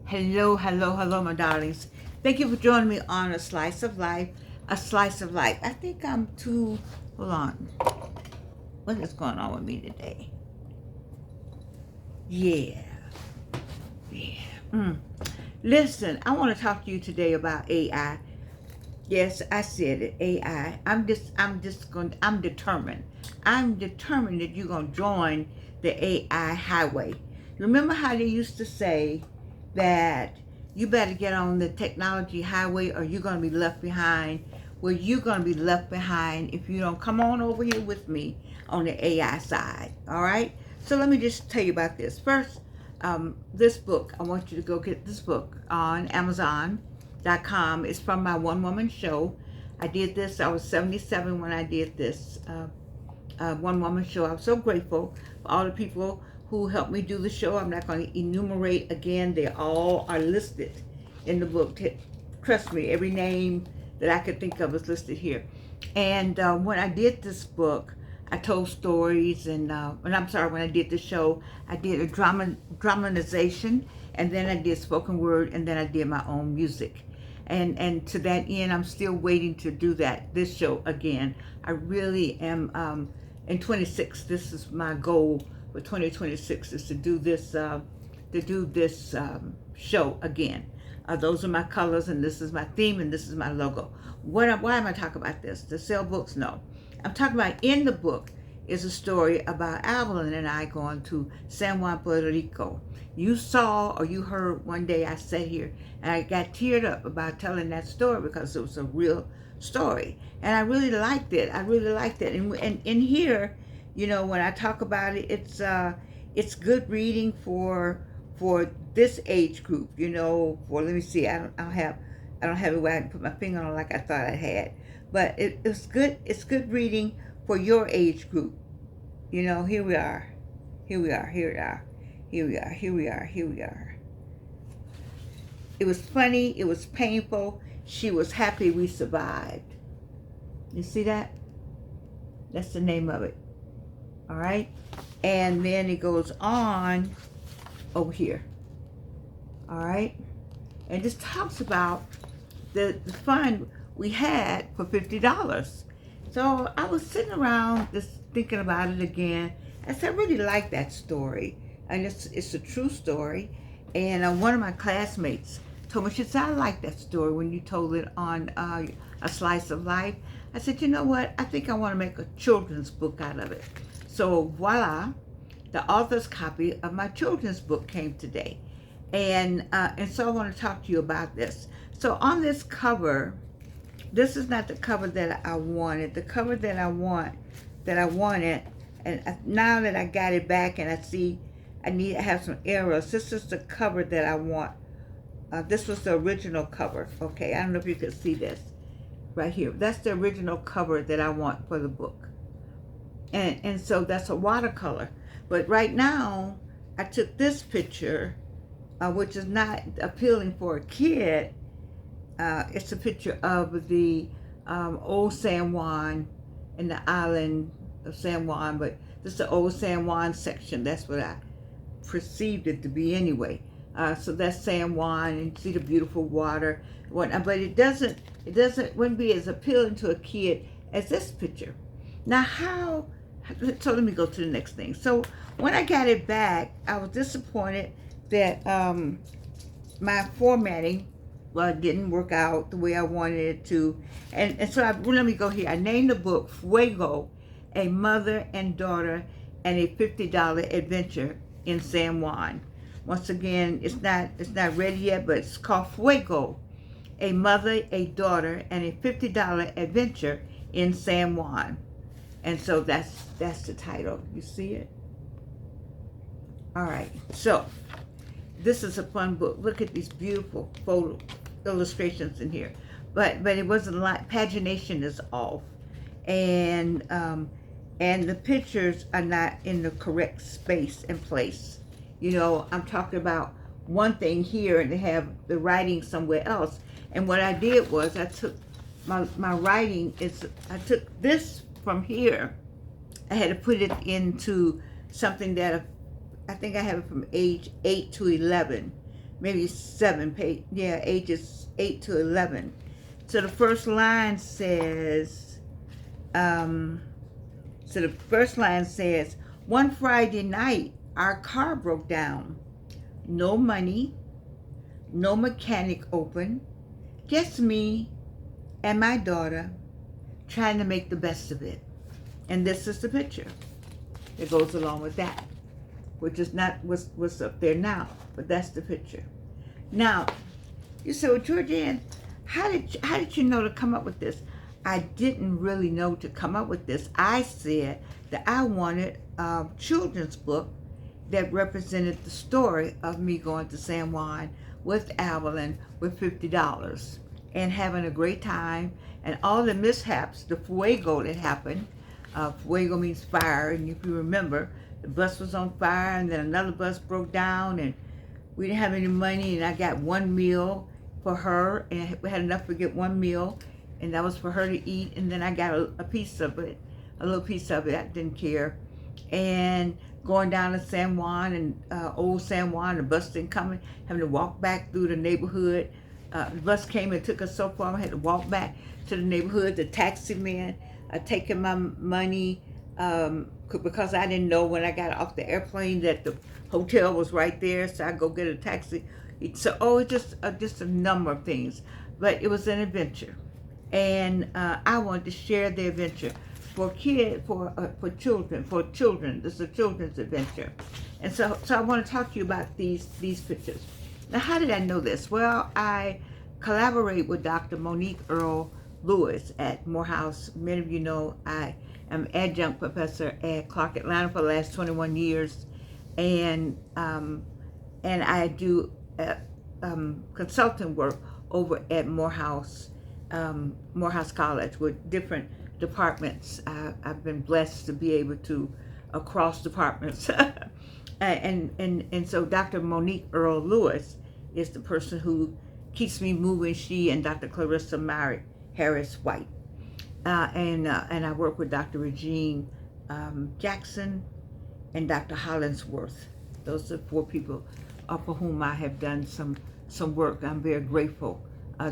Hello, hello, hello, my darlings. Thank you for joining me on A Slice of Life. A Slice of Life. I think I'm too. Hold on. What is going on with me today? Yeah. Listen, I want to talk to you today about AI. Yes, I said it. AI. I'm determined. I'm determined that you're gonna join the AI highway. Remember how they used to say that you better get on the technology highway or you're gonna be left behind? Well, you're gonna be left behind if you don't come on over here with me on the AI side. All right. So let me just tell you about this. First, this book. I want you to go get this book on Amazon.com. It's from my one woman show. I did this. I was 77 when I did this one woman show. I'm so grateful for all the people who helped me do the show. I'm not going to enumerate again. They all are listed in the book. Trust me, every name that I could think of is listed here. And when I did this book, I told stories, and I'm sorry, when I did the show, I did a dramatization, and then I did spoken word, and then I did my own music. And to that end, I'm still waiting to do this show again. I really am. In 26, this is my goal for 2026 is to do this show again. Those are my colors, and this is my theme, and this is my logo. Why am I talking about this? To sell books? No. I'm talking about in the book is a story about Evelyn and I going to San Juan, Puerto Rico. You saw or you heard one day I sat here and I got teared up about telling that story because it was a real story. And I really liked it. And in here, you know, when I talk about it, it's good reading for this age group, you know. For let me see, I don't have it where I can put my finger on it like I thought I had. But it's good reading for your age group. You know, here we are. It was funny, it was painful. She was happy we survived. You see that? That's the name of it. All right? And then it goes on over here. All right? And this talks about the fun we had for $50. So I was sitting around just thinking about it again. I said, I really like that story. And it's a true story. And one of my classmates told me, she said, I like that story when you told it on A Slice of Life. I said, you know what? I think I want to make a children's book out of it. So voila, the author's copy of my children's book came today. And so I want to talk to you about this. So on this cover, this is not the cover that I wanted. The cover that I wanted, and now that I got it back and I see I have some errors, this is the cover that I want. This was the original cover. Okay, I don't know if you can see this right here. That's the original cover that I want for the book. And so that's a watercolor. But right now, I took this picture, which is not appealing for a kid. It's a picture of the old San Juan and the island of San Juan, but this is the old San Juan section. That's what I perceived it to be anyway. So that's San Juan, and you see the beautiful water. But wouldn't be as appealing to a kid as this picture. Now so let me go to the next thing. So when I got it back, I was disappointed that my formatting, well, it didn't work out the way I wanted it to. And so let me go here. I named the book Fuego, A Mother and Daughter and a $50 Adventure in San Juan. Once again, it's not ready yet, but it's called Fuego, A Mother, a Daughter, and a $50 Adventure in San Juan. And so that's the title. You see it? All right. So this is a fun book. Look at these beautiful photo illustrations in here. But it wasn't like pagination is off, and the pictures are not in the correct space and place. You know, I'm talking about one thing here and they have the writing somewhere else. And what I did was I took my writing I took this from here. I had to put it into something that I think I have it from age 8 to 11. maybe 7 yeah, ages 8 to 11. So the first line says, one Friday night, our car broke down. No money, no mechanic open, just me and my daughter trying to make the best of it. And this is the picture that goes along with that, which is not what's up there now, but that's the picture. Now, you say, well, Georgianne, how did you know to come up with this? I didn't really know to come up with this. I said that I wanted a children's book that represented the story of me going to San Juan with Evelyn with $50 and having a great time, and all the mishaps, the fuego that happened. Fuego means fire, and if you remember, the bus was on fire, and then another bus broke down, and we didn't have any money, and I got one meal for her, and we had enough to get one meal, and that was for her to eat, and then I got a piece of it, a little piece of it. I didn't care. And going down to San Juan, and old San Juan, the bus didn't come, having to walk back through the neighborhood. The bus came and took us so far, I had to walk back to the neighborhood. The taxi man taking my money, because I didn't know when I got off the airplane that the hotel was right there, so I go get a taxi. So, it's just a number of things, but it was an adventure, and I wanted to share the adventure for children. This is a children's adventure, and so I want to talk to you about these pictures. Now, how did I know this? Well, I collaborate with Dr. Monique Earl Lewis at Morehouse. Many of you know I am adjunct professor at Clark Atlanta for the last 21 years, and I do consulting work over at Morehouse College with different departments. I've been blessed to be able to across departments. And so Dr. Monique Earl Lewis is the person who keeps me moving. She and Dr. Clarissa Mary Harris White. And I work with Dr. Regine Jackson and Dr. Hollingsworth. Those are 4 people for whom I have done some work. I'm very grateful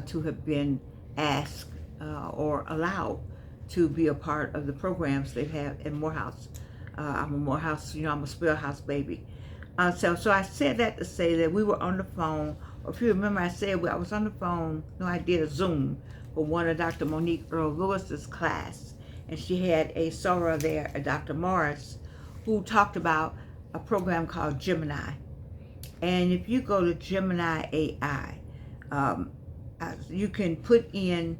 to have been asked or allowed to be a part of the programs they have in Morehouse. I'm a Morehouse, I'm a Spellhouse baby. So I said that to say that we were on the phone, or if you remember, I said I was on the phone, I did a Zoom for one of Dr. Monique Earl Lewis's class, and she had a soror there, Dr. Morris, who talked about a program called GEMINI. And if you go to Gemini AI, you can put in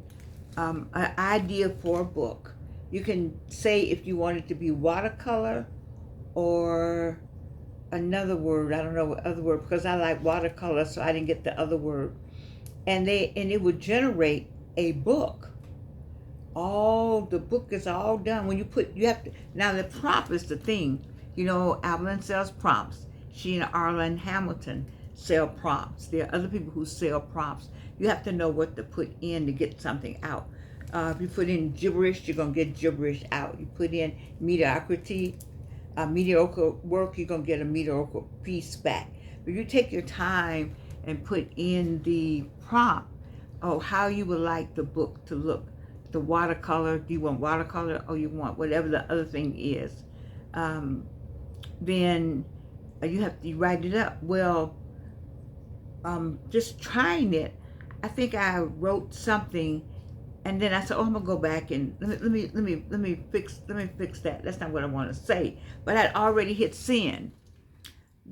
an idea for a book. You can say if you want it to be watercolor or another word. I don't know what other word, because I like watercolor, so I didn't get the other word. And it would generate a book. The book is all done. When you have to, now the prompt is the thing. Evelyn sells prompts. She and Arlen Hamilton sell prompts. There are other people who sell prompts. You have to know what to put in to get something out. If you put in gibberish, you're going to get gibberish out. You put in mediocrity, mediocre work, you're going to get a mediocre piece back. But you take your time and put in the prompt, how you would like the book to look. The watercolor, do you want watercolor, or you want whatever the other thing is? Then you have to write it up. Well, just trying it, I think I wrote something, and then I said, I'm gonna go back and let me fix that. That's not what I want to say. But I'd already hit send.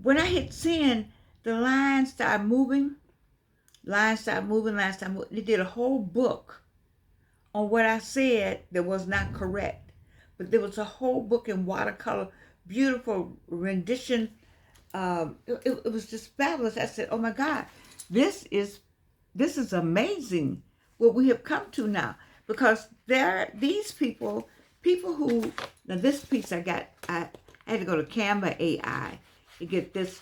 When I hit send, the lines started moving. They did a whole book on what I said that was not correct. But there was a whole book in watercolor, beautiful rendition. It was just fabulous. I said, oh my God, this is amazing what we have come to now. Because there are these people who, now this piece I had to go to CANVA AI to get this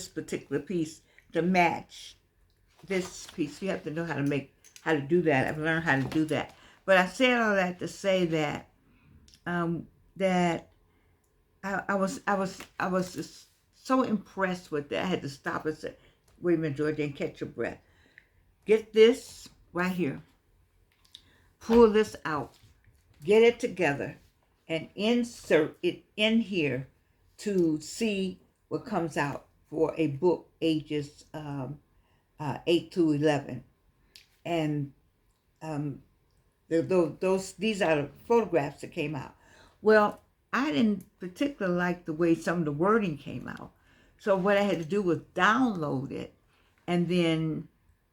particular piece to match this piece. You have to know how to do that. I've learned how to do that. But I said all that to say that that I was just so impressed with that. I had to stop and say, wait a minute, Georgia, and catch your breath. Get this right here. Pull this out. Get it together and insert it in here to see what comes out for a book ages 8 to 11. And these are the photographs that came out. Well, I didn't particularly like the way some of the wording came out. So what I had to do was download it and then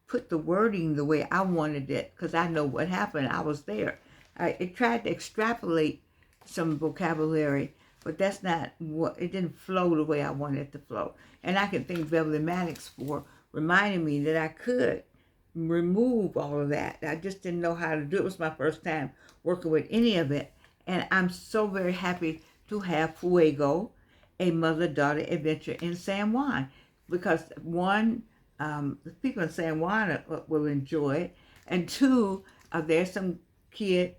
put the wording the way I wanted it, because I know what happened. I was there. It tried to extrapolate some vocabulary, but that's not what, it didn't flow the way I wanted it to flow. And I can thank Beverly Maddox for reminding me that I could remove all of that. I just didn't know how to do it. It was my first time working with any of it. And I'm so very happy to have Fuego, a mother-daughter adventure in San Juan, because one, the people in San Juan will enjoy it, and two, there's some kid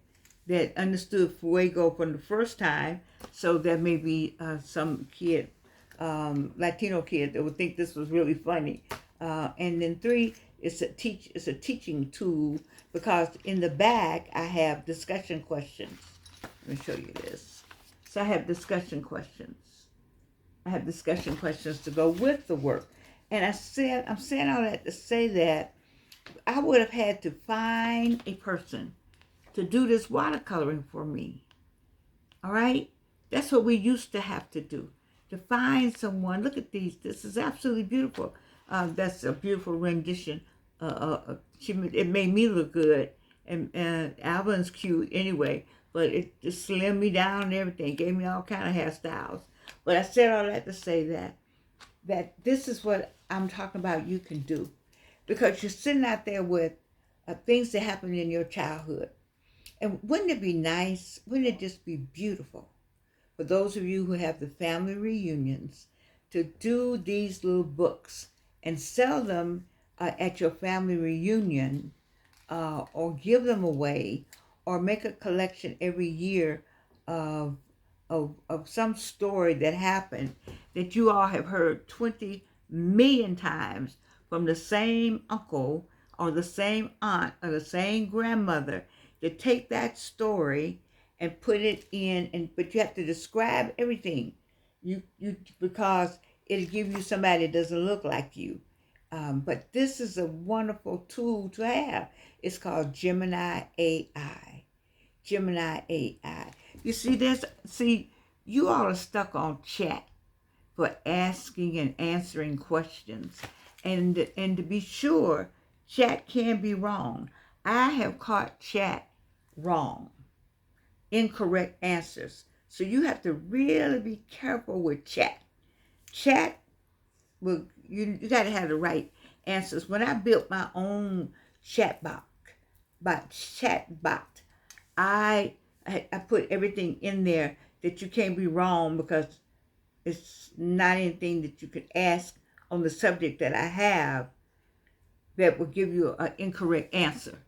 that understood Fuego from the first time, so there may be some kid, Latino kid, that would think this was really funny. And then three, it's a teaching tool, because in the back I have discussion questions. Let me show you this. So I have discussion questions. I have discussion questions to go with the work. And I'm saying all that to say that I would have had to find a person to do this watercoloring for me. All right? That's what we used to have to do. To find someone. Look at these. This is absolutely beautiful. That's a beautiful rendition. It made me look good. And Alvin's cute anyway. But it just slimmed me down and everything. Gave me all kind of hairstyles. But I said all that to say that this is what I'm talking about you can do. Because you're sitting out there with things that happened in your childhood. And wouldn't it be nice, wouldn't it just be beautiful for those of you who have the family reunions to do these little books and sell them at your family reunion, or give them away, or make a collection every year of some story that happened that you all have heard 20 million times from the same uncle or the same aunt or the same grandmother, to take that story and put it in, but you have to describe everything, because it'll give you somebody that doesn't look like you. But this is a wonderful tool to have. It's called Gemini AI. Gemini AI. You see, you all are stuck on chat for asking and answering questions. And to be sure, chat can be wrong. I have caught chat wrong, incorrect answers. So you have to really be careful with chat. Chat, well, you got to have the right answers. When I built my own chatbot, I put everything in there that you can't be wrong, because it's not anything that you could ask on the subject that I have that will give you an incorrect answer.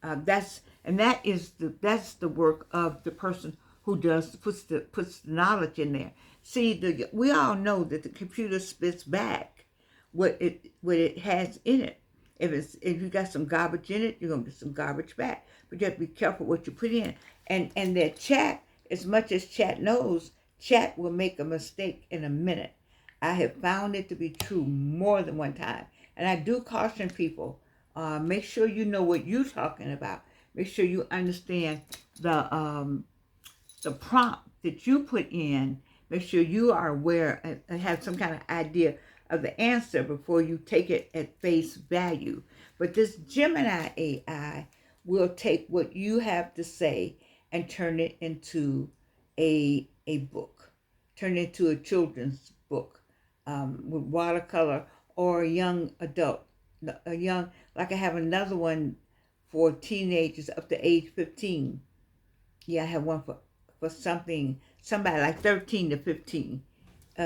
That's the work of the person who puts the knowledge in there. See, we all know that the computer spits back what it has in it. If you got some garbage in it, you're gonna get some garbage back. But you have to be careful what you put in. And that chat, as much as chat knows, chat will make a mistake in a minute. I have found it to be true more than one time. And I do caution people, make sure you know what you're talking about. Make sure you understand the prompt that you put in. Make sure you are aware and have some kind of idea of the answer before you take it at face value. But this Gemini AI will take what you have to say and turn it into a book. Turn it into a children's book with watercolor, or a young adult. Like I have another one for teenagers up to age 15. Yeah, I have one for somebody like 13 to 15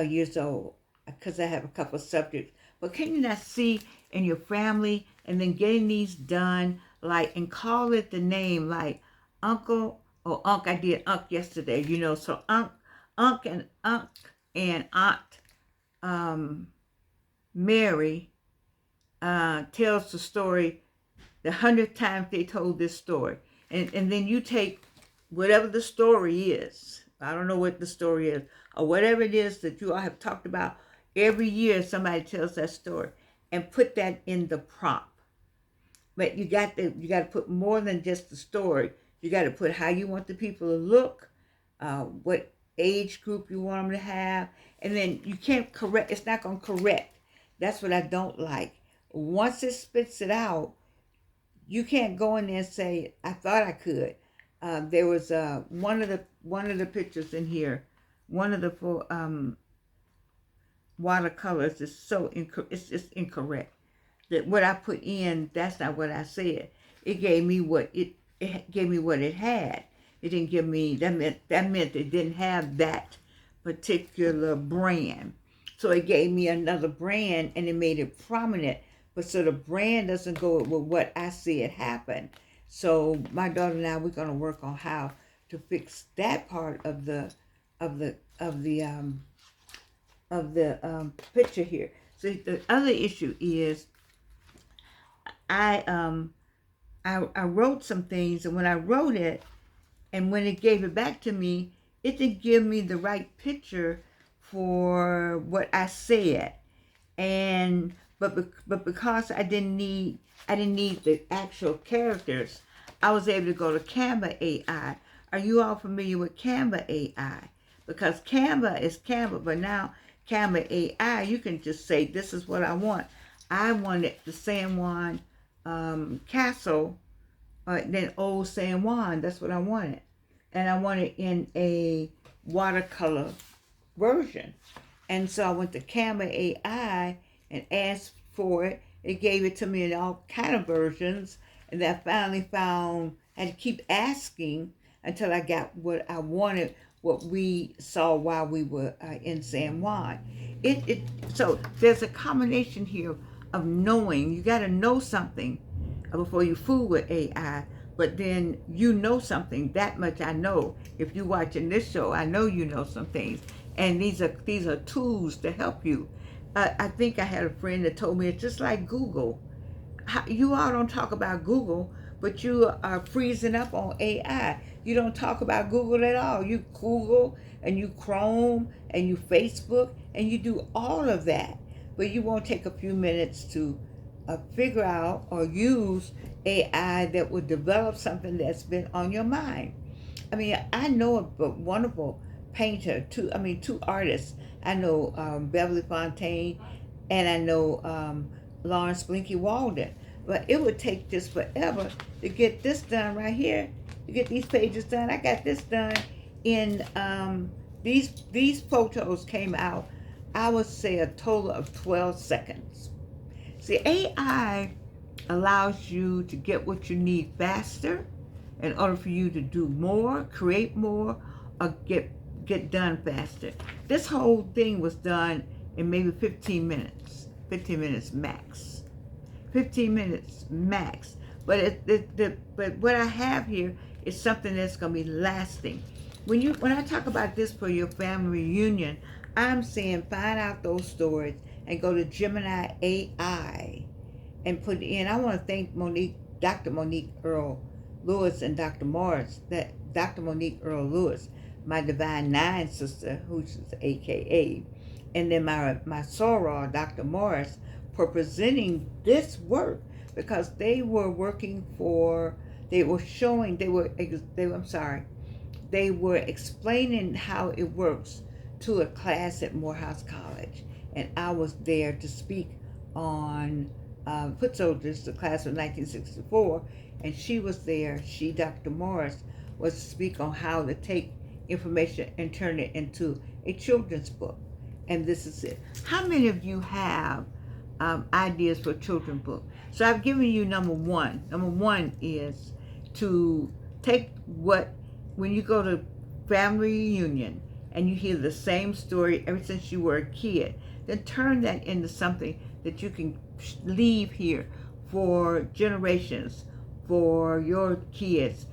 years old, because I have a couple of subjects. But can you not see in your family, and then getting these done, and call it the name, like Uncle or Unc. I did Unc yesterday, so Unc and Aunt Mary tells the story the 100th time they told this story. And then you take whatever the story is. I don't know what the story is, or whatever it is that you all have talked about. Every year somebody tells that story, and put that in the prompt. But you got to put more than just the story. You got to put how you want the people to look, what age group you want them to have, and then you can't correct. It's not going to correct. That's what I don't like. Once it spits it out, you can't go in there and say, "I thought I could." There was one of the pictures in here, one of the watercolors is it's just incorrect. That what I put in, that's not what I said. It gave me what it gave me what it had. It didn't give me that meant it didn't have that particular brand. So it gave me another brand and it made it prominent. But so the brand doesn't go with what I see it happen. So my daughter and I, we're gonna work on how to fix that part of the picture here. So the other issue is I wrote some things, and when I wrote it, and when it gave it back to me, it didn't give me the right picture for what I said, and but because I didn't need the actual characters, I was able to go to Canva AI. Are you all familiar with Canva AI? Because Canva is Canva, but now Canva AI, you can just say, this is what I want. I wanted the San Juan castle, then old San Juan. That's what I wanted. And I wanted in a watercolor version. And so I went to Canva AI and asked for it. It gave it to me in all kind of versions. And then I finally found, I had to keep asking until I got what I wanted, what we saw while we were in San Juan. So there's a combination here of knowing. You got to know something before you fool with AI. But then you know something. That much I know. If you're watching this show, I know you know some things. And these are tools to help you. I think I had a friend that told me it's just like Google. You all don't talk about Google, but you are freezing up on AI. You don't talk about Google at all. You Google and you Chrome and you Facebook and you do all of that. But you won't take a few minutes to figure out or use AI that will develop something that's been on your mind. I mean, I know a wonderful painter, two artists. I know Beverly Fontaine and I know Lawrence Blinky Walden. But it would take just forever to get this done right here, to get these pages done. I got this done in, these photos came out, I would say a total of 12 seconds. See, AI allows you to get what you need faster in order for you to do more, create more, or get done faster. This whole thing was done in maybe 15 minutes max. 15 minutes max. But but what I have here is something that's going to be lasting. When I talk about this for your family reunion, I'm saying find out those stories and go to Gemini AI and put it in. I want to thank Dr. Monique Earl Lewis and Dr. Monique Earl Lewis, my Divine Nine sister, who's AKA, and then my soror, Dr. Morris, for presenting this work, because they were working for, they were explaining how it works to a class at Morehouse College, and I was there to speak on Foot Soldiers, the class of 1964, and she was there, Dr. Morris, was to speak on how to take information and turn it into a children's book. And this is it. How many of you have ideas for a children's book? So I've given you number one. Number one is to take when you go to family reunion and you hear the same story ever since you were a kid, then turn that into something that you can leave here for generations, for your kids'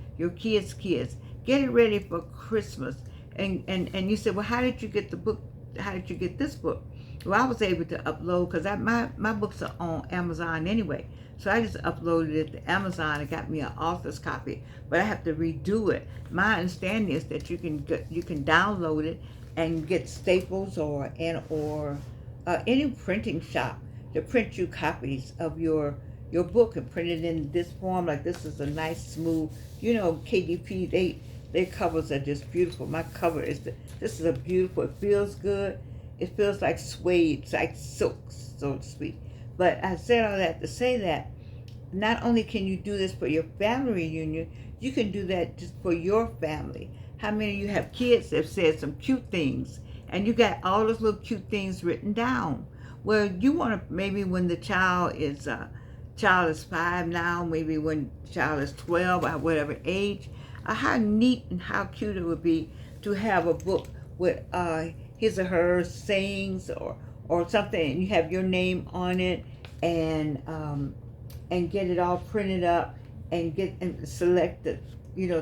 kids. Get it ready for Christmas. And you say, well, how did you get the book? How did you get this book? Well, I was able to upload because my books are on Amazon anyway. So I just uploaded it to Amazon and got me an author's copy. But I have to redo it. My understanding is that you can download it and get Staples or any printing shop to print you copies of your book and print it in this form. Like this is a nice smooth, KDP, their covers are just beautiful. My cover this is a beautiful, it feels good. It feels like suede, it's like silk, so to speak. But I said all that to say that not only can you do this for your family reunion, you can do that just for your family. How many of you have kids that have said some cute things and you got all those little cute things written down? Well, you want to, maybe when the child is 5 now, maybe when the child is 12 or whatever age, how neat and how cute it would be to have a book with his or her sayings or something, and you have your name on it, and get it all printed up, and select the,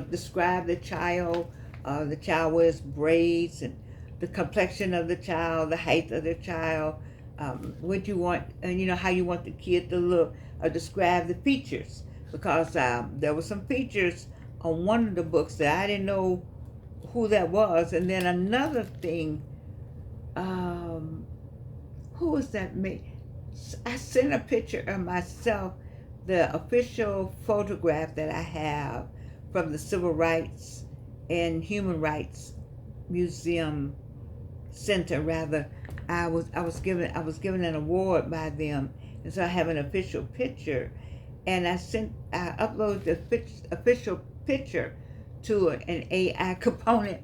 describe the child. The child wears braids, and the complexion of the child, the height of the child, what you want, and how you want the kid to look, or describe the features, because there were some features on one of the books that I didn't know who that was. And then another thing, who was that? I sent a picture of myself, the official photograph that I have from the Civil Rights and Human Rights Museum Center, rather. I was given an award by them, and so I have an official picture, and I uploaded the official picture to an AI component,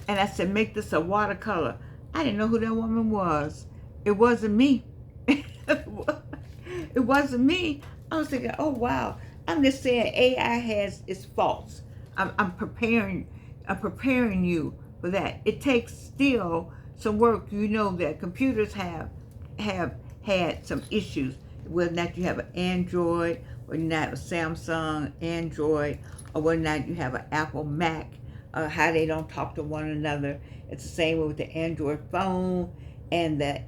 and I said, make this a watercolor. I didn't know who that woman was. It wasn't me. It wasn't me. I was thinking, oh wow. I'm just saying AI is false. I'm preparing you for that. It takes still some work. That computers have had some issues, whether or not you have an Android, or not a Samsung Android, or whether or not you have an Apple Mac, how they don't talk to one another. It's the same with the Android phone and the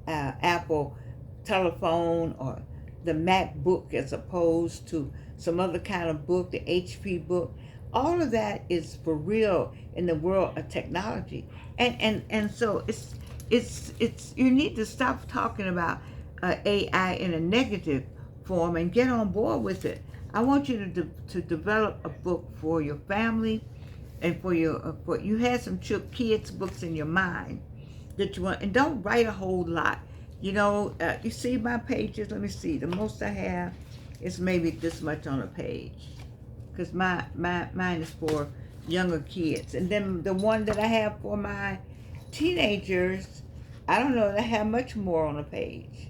Apple telephone, or the MacBook, as opposed to some other kind of book, the HP book. All of that is for real in the world of technology, and so it's you need to stop talking about AI in a negative form and get on board with it. I want you to develop a book for your family, and for you had some kids books in your mind that you want, and don't write a whole lot. You see my pages. Let me see. The most I have is maybe this much on a page, because mine is for younger kids, and then the one that I have for my teenagers, I don't know that I have much more on a page,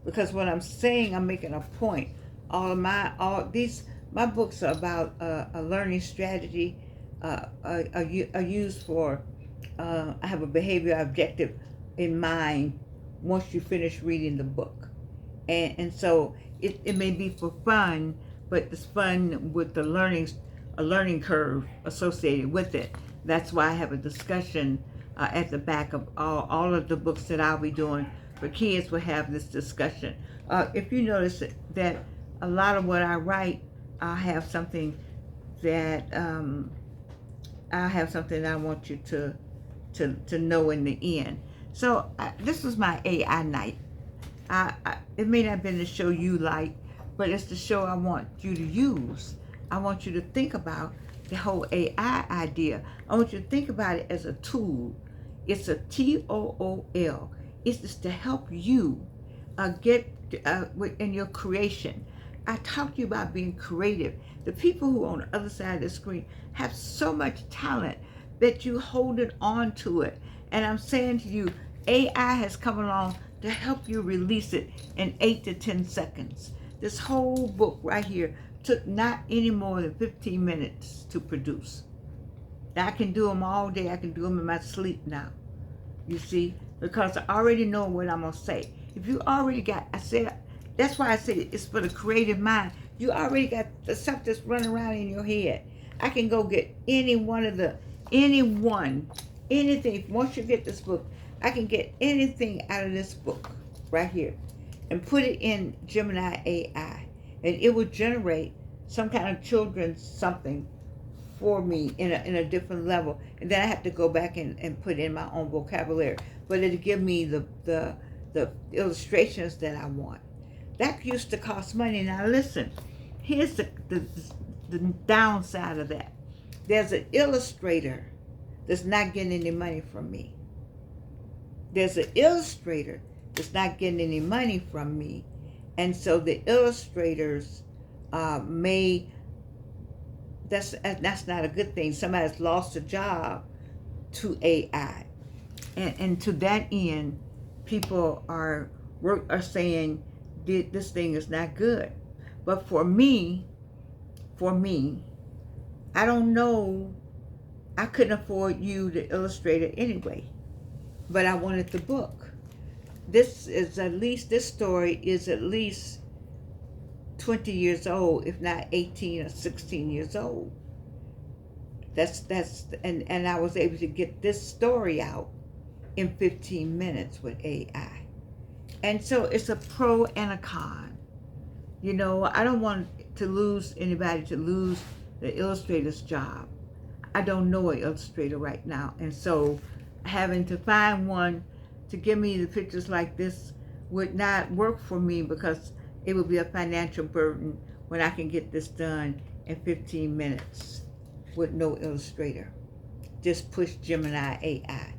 because what I'm saying, I'm making a point. My books are about a learning strategy. Are used for. I have a behavior objective in mind once you finish reading the book, and so it may be for fun, but it's fun with a learning curve associated with it. That's why I have a discussion at the back of all of the books that I'll be doing for kids. Will have this discussion. If you notice that a lot of what I write, I have something that I want you to know in the end. So this was my AI night. It may not have been the show you like, but it's the show I want you to use. I want you to think about the whole AI idea. I want you to think about it as a tool. It's a tool. It's just to help you get in your creation. I talked to you about being creative. The people who are on the other side of the screen have so much talent that you hold it on to it. And I'm saying to you, AI has come along to help you release it in 8 to 10 seconds. This whole book right here took not any more than 15 minutes to produce. Now, I can do them all day. I can do them in my sleep now. You see, because I already know what I'm going to say. If you already got, that's why I say it's for the creative mind. You already got the stuff that's running around in your head. I can go get anything. Once you get this book, I can get anything out of this book right here and put it in Gemini AI, and it will generate some kind of children's something for me in a different level, and then I have to go back and put in my own vocabulary, but it'll give me the illustrations that I want. That used to cost money. Now listen, here's the downside of that. There's an illustrator that's not getting any money from me. There's an illustrator that's not getting any money from me, and so the illustrators may, that's not a good thing. Somebody's lost a job to AI, and to that end, people are saying this thing is not good. But for me, I don't know. I couldn't afford you to illustrate it anyway, but I wanted the book. This story is at least 20 years old, if not 18 or 16 years old. And I was able to get this story out in 15 minutes with AI. And so it's a pro and a con. You know, I don't want anybody to lose the illustrator's job. I don't know an illustrator right now, and so having to find one to give me the pictures like this would not work for me, because it would be a financial burden when I can get this done in 15 minutes with no illustrator. Just push Gemini AI.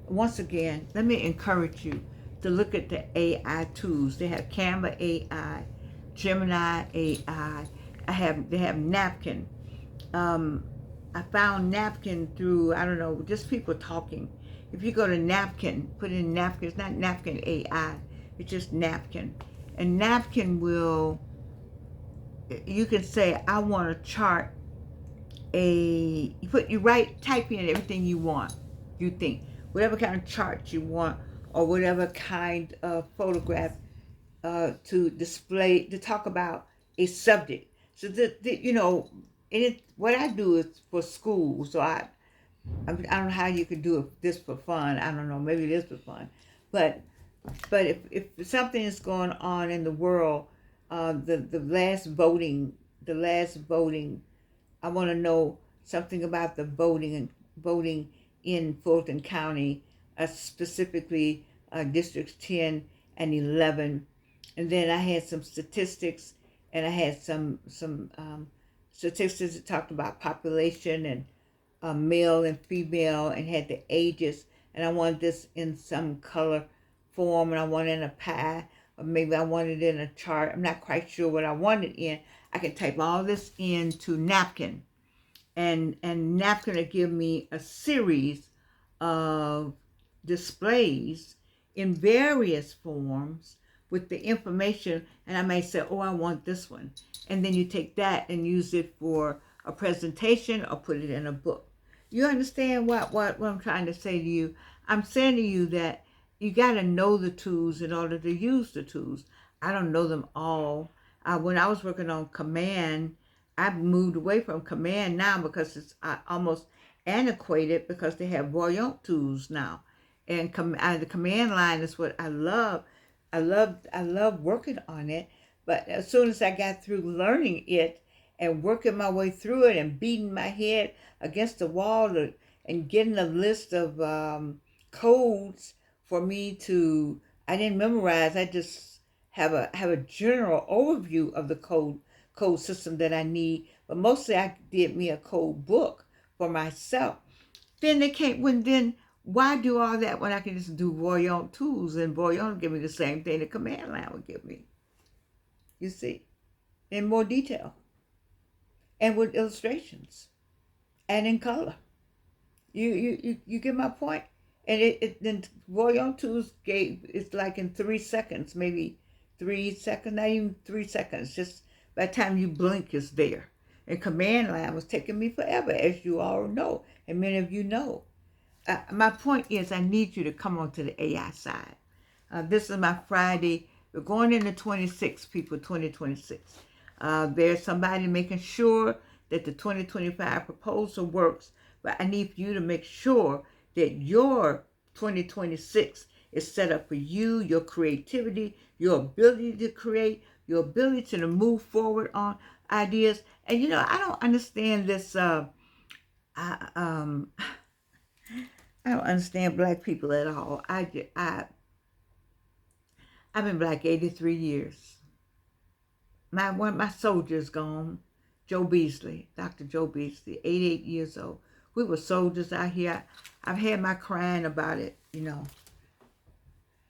Once again, let me encourage you to look at the AI tools. They have CANVA AI, Gemini AI. They have NAPKIN. I found NAPKIN through, I don't know, just people talking. If you go to NAPKIN, put in NAPKIN, it's not NAPKIN AI, it's just NAPKIN. And NAPKIN you can say, I want to chart type in everything you want, you think, whatever kind of chart you want, or whatever kind of photograph to display, to talk about a subject. So what I do is for school, so I don't know how you could do this for fun. I don't know, maybe it is for fun, but if something is going on in the world, the last voting, I want to know something about the voting in Fulton County, specifically districts 10 and 11, and then I had some statistics, and I had some statistics that talked about population and male and female, and had the ages, and I wanted this in some color form, and I wanted it in a pie, or maybe I wanted it in a chart. I'm not quite sure what I wanted in. I can type all this into NAPKIN, and NAPKIN will give me a series of displays in various forms with the information, and I may say, oh, I want this one. And then you take that and use it for a presentation or put it in a book. You understand what I'm trying to say to you? I'm saying to you that you got to know the tools in order to use the tools. I don't know them all. When I was working on Command, I've moved away from Command now because it's almost antiquated, because they have voyant tools now. And the command line is what I love. I love working on it. But as soon as I got through learning it and working my way through it and beating my head against the wall and getting a list of codes for me to, I didn't memorize. I just have a general overview of the code system that I need. But mostly I did me a code book for myself. Then why do all that when I can just do voyant tools, and voyant will give me the same thing the command line would give me? You see, in more detail, and with illustrations, and in color. You get my point? And then voyant tools it's like in 3 seconds, maybe 3 seconds, not even 3 seconds. Just by the time you blink, it's there. And command line was taking me forever, as you all know, and many of you know. My point is, I need you to come onto the AI side. This is my Friday. We're going into 26, people, 2026. There's somebody making sure that the 2025 proposal works, but I need you to make sure that your 2026 is set up for you, your creativity, your ability to create, your ability to move forward on ideas. And I don't understand this. I I don't understand black people at all. I've been black 83 years. One of my soldiers gone, Joe Beasley, Dr. Joe Beasley, 88 years old. We were soldiers out here. I've had my crying about it,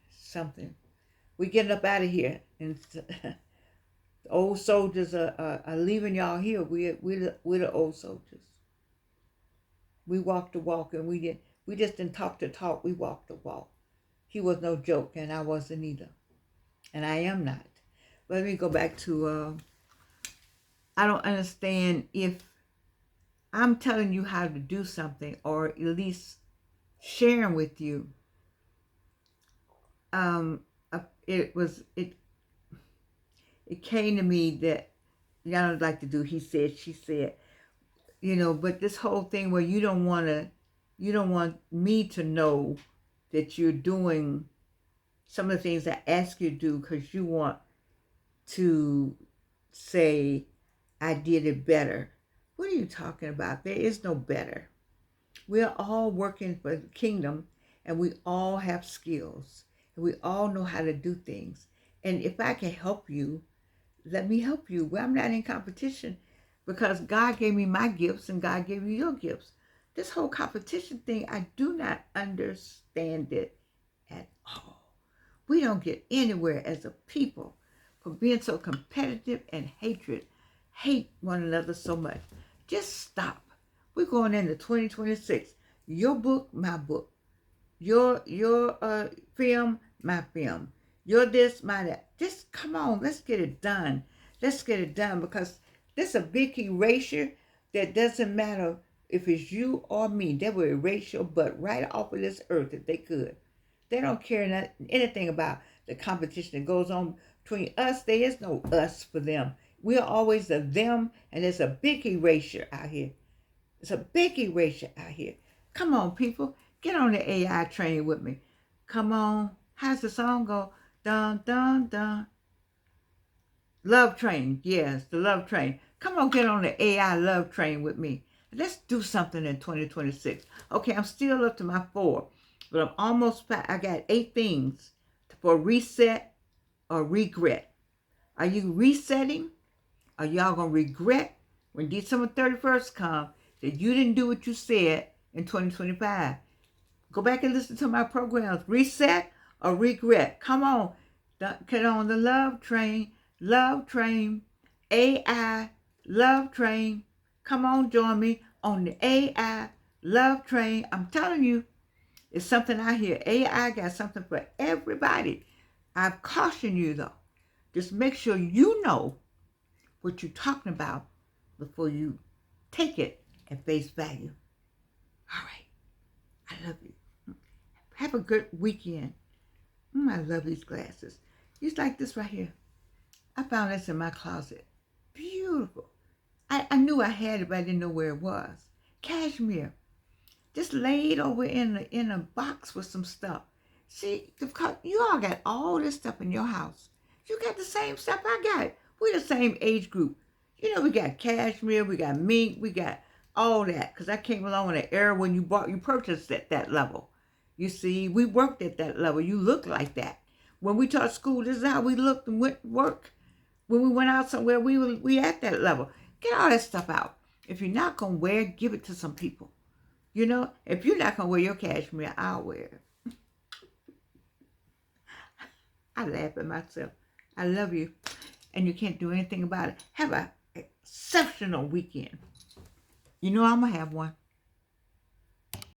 something. We getting up out of here, and the old soldiers are leaving y'all here. We're the old soldiers. We walked the walk, and we just didn't talk the talk. We walked the walk. He was no joke, and I wasn't either, and I am not. But let me go back to. I don't understand if I'm telling you how to do something, or at least sharing with you. It came to me that y'all don't like to do. He said, she said, But this whole thing where you don't want me to know that you're doing some of the things I ask you to do because you want to say I did it better. What are you talking about? There is no better. We're all working for the kingdom, and we all have skills, and we all know how to do things. And if I can help you, let me help you. Well, I'm not in competition because God gave me my gifts and God gave you your gifts. This whole competition thing, I do not understand it at all. We don't get anywhere as a people for being so competitive and hate one another so much. Just stop. We're going into 2026. Your book, my book. Your film, my film. Your this, my that. Just come on, let's get it done. Let's get it done, because this is a big erasure that doesn't matter if it's you or me. They will erase your butt right off of this earth if they could. They don't care anything about the competition that goes on between us. There is no us for them. We are always a them, and there's a big erasure out here. It's a big erasure out here. Come on, people. Get on the AI train with me. Come on. How's the song go? Dun, dun, dun. Love train. Yes, the love train. Come on, get on the AI love train with me. Let's do something in 2026. Okay, I'm still up to my 4, but I'm almost back. I got 8 things for reset or regret. Are you resetting? Are y'all going to regret when December 31st comes that you didn't do what you said in 2025? Go back and listen to my programs. Reset or regret. Come on. Get on the love train. Love train. AI love train. Come on, join me on the AI love train. I'm telling you, it's something out here. AI got something for everybody. I've cautioned you, though. Just make sure you know what you're talking about before you take it at face value. All right. I love you. Have a good weekend. I love these glasses. It's like this right here. I found this in my closet. Beautiful. I knew I had it, but I didn't know where it was. Cashmere. Just laid over in a box with some stuff. See, you all got all this stuff in your house. You got the same stuff I got. We're the same age group. We got cashmere, we got mink, we got all that. Because I came along in an era when you purchased at that level. You see, we worked at that level. You look like that. When we taught school, this is how we looked and went to work. When we went out somewhere, we at that level. Get all that stuff out. If you're not going to wear it, give it to some people. If you're not going to wear your cashmere, I'll wear it. I laugh at myself. I love you. And you can't do anything about it. Have an exceptional weekend. I'm going to have one.